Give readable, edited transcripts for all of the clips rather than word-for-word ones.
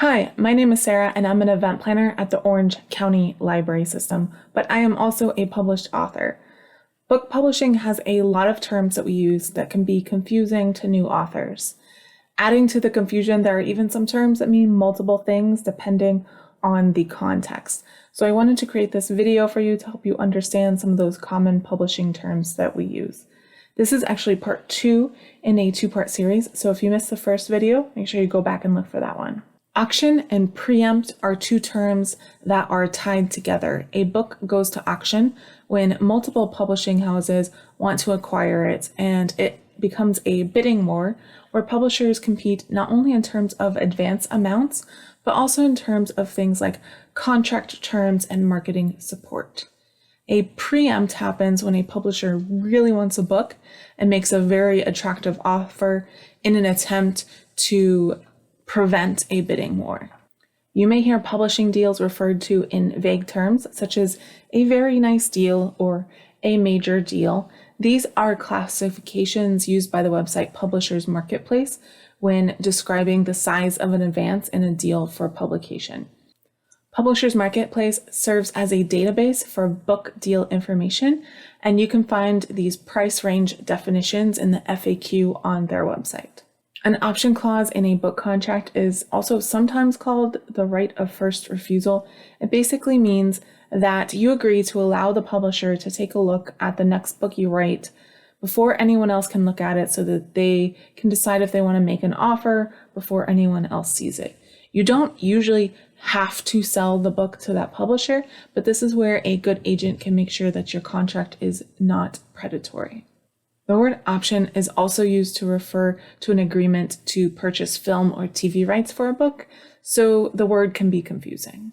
Hi, my name is Sarah, and I'm an event planner at the Orange County Library System, but I am also a published author. Book publishing has a lot of terms that we use that can be confusing to new authors. Adding to the confusion, there are even some terms that mean multiple things depending on the context. So I wanted to create this video for you to help you understand some of those common publishing terms that we use. This is actually part 2 in a 2-part series, so if you missed the first video, make sure you go back and look for that one. Auction and preempt are 2 terms that are tied together. A book goes to auction when multiple publishing houses want to acquire it, and it becomes a bidding war where publishers compete not only in terms of advance amounts, but also in terms of things like contract terms and marketing support. A preempt happens when a publisher really wants a book and makes a very attractive offer in an attempt to prevent a bidding war. You may hear publishing deals referred to in vague terms, such as a very nice deal or a major deal. These are classifications used by the website Publishers Marketplace when describing the size of an advance in a deal for publication. Publishers Marketplace serves as a database for book deal information, and you can find these price range definitions in the FAQ on their website. An option clause in a book contract is also sometimes called the right of first refusal. It basically means that you agree to allow the publisher to take a look at the next book you write before anyone else can look at it so that they can decide if they want to make an offer before anyone else sees it. You don't usually have to sell the book to that publisher, but this is where a good agent can make sure that your contract is not predatory. The word option is also used to refer to an agreement to purchase film or TV rights for a book, so the word can be confusing.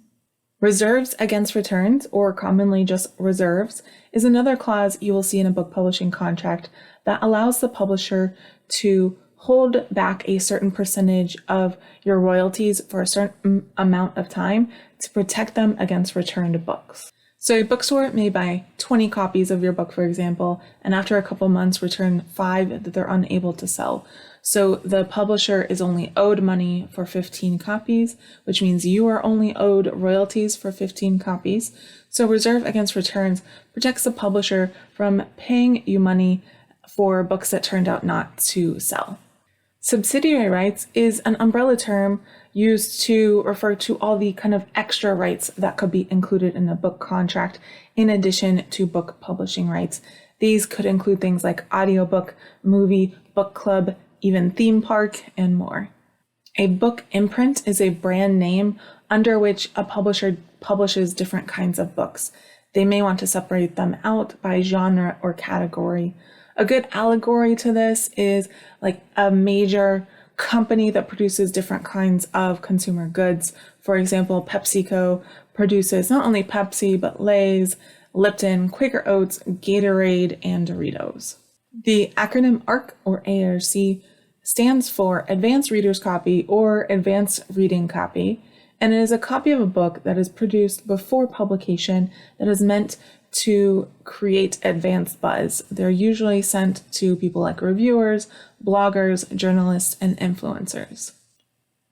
Reserves against returns, or commonly just reserves, is another clause you will see in a book publishing contract that allows the publisher to hold back a certain percentage of your royalties for a certain amount of time to protect them against returned books. So a bookstore may buy 20 copies of your book, for example, and after a couple months return 5 that they're unable to sell. So the publisher is only owed money for 15 copies, which means you are only owed royalties for 15 copies. So reserve against returns protects the publisher from paying you money for books that turned out not to sell. Subsidiary rights is an umbrella term used to refer to all the kind of extra rights that could be included in a book contract in addition to book publishing rights. These could include things like audiobook, movie, book club, even theme park, and more. A book imprint is a brand name under which a publisher publishes different kinds of books. They may want to separate them out by genre or category. A good allegory to this is like a major company that produces different kinds of consumer goods. For example, PepsiCo produces not only Pepsi, but Lay's, Lipton, Quaker Oats, Gatorade, and Doritos. The acronym ARC, or ARC, stands for Advanced Reader's Copy or Advanced Reading Copy, and it is a copy of a book that is produced before publication that is meant to create advanced buzz. They're usually sent to people like reviewers, bloggers, journalists, and influencers.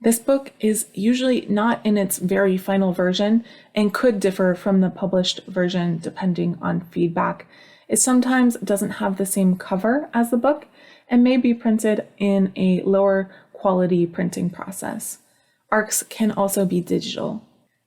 This book is usually not in its very final version and could differ from the published version depending on feedback. It sometimes doesn't have the same cover as the book and may be printed in a lower quality printing process. ARCs can also be digital.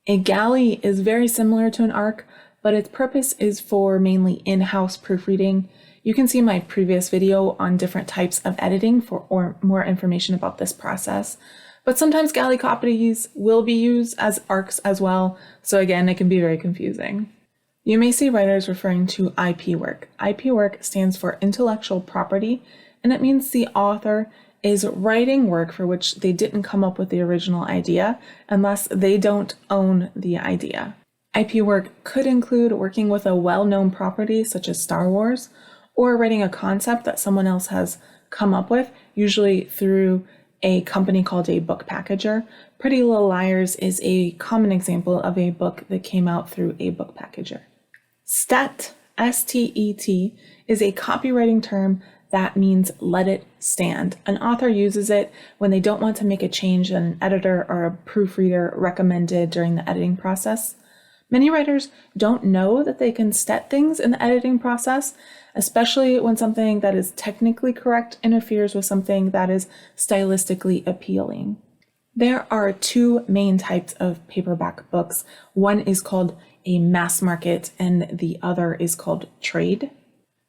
A galley is very similar to an ARC, but its purpose is for mainly in-house proofreading. You can see my previous video on different types of editing for more information about this process. But sometimes galley copies will be used as ARCs as well, so again, it can be very confusing. You may see writers referring to IP work. IP work stands for intellectual property, and it means the author is writing work for which they didn't come up with the original idea unless they don't own the idea. IP work could include working with a well-known property such as Star Wars, or writing a concept that someone else has come up with, usually through a company called a book packager. Pretty Little Liars is a common example of a book that came out through a book packager. STET, S-T-E-T, is a copywriting term That means let it stand. An author uses it when they don't want to make a change that an editor or a proofreader recommended during the editing process. Many writers don't know that they can set things in the editing process, especially when something that is technically correct interferes with something that is stylistically appealing. There are two main types of paperback books. One is called a mass market and the other is called trade.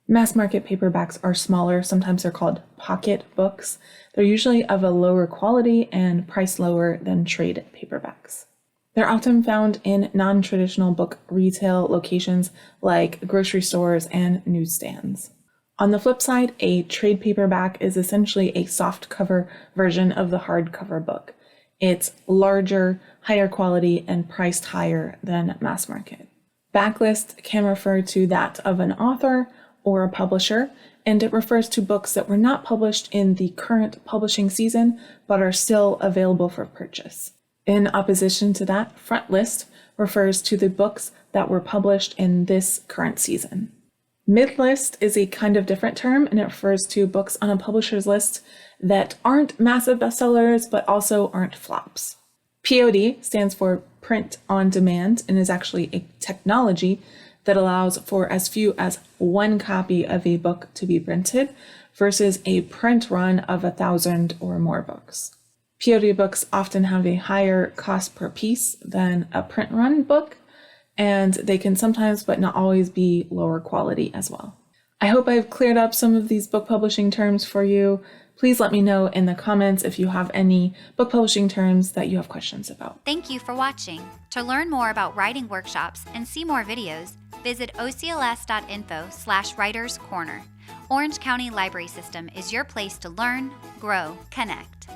Mass market paperbacks are smaller, sometimes they're called pocket books. They're usually of a lower quality and priced lower than trade paperbacks. They're often found in non-traditional book retail locations like grocery stores and newsstands. On the flip side, a trade paperback is essentially a soft cover version of the hardcover book. It's larger, higher quality, and priced higher than mass market. Backlist can refer to that of an author or a publisher, and it refers to books that were not published in the current publishing season but are still available for purchase. In opposition to that, frontlist refers to the books that were published in this current season. Midlist is a kind of different term, and it refers to books on a publisher's list that aren't massive bestsellers but also aren't flops. POD stands for print on demand and is actually a technology that allows for as few as one copy of a book to be printed versus a print run of 1,000 or more books. POD books often have a higher cost per piece than a print run book, and they can sometimes but not always be lower quality as well. I hope I've cleared up some of these book publishing terms for you. Please let me know in the comments if you have any book publishing terms that you have questions about. Thank you for watching. To learn more about writing workshops and see more videos, visit ocls.info/Writers Corner. Orange County Library System is your place to learn, grow, connect.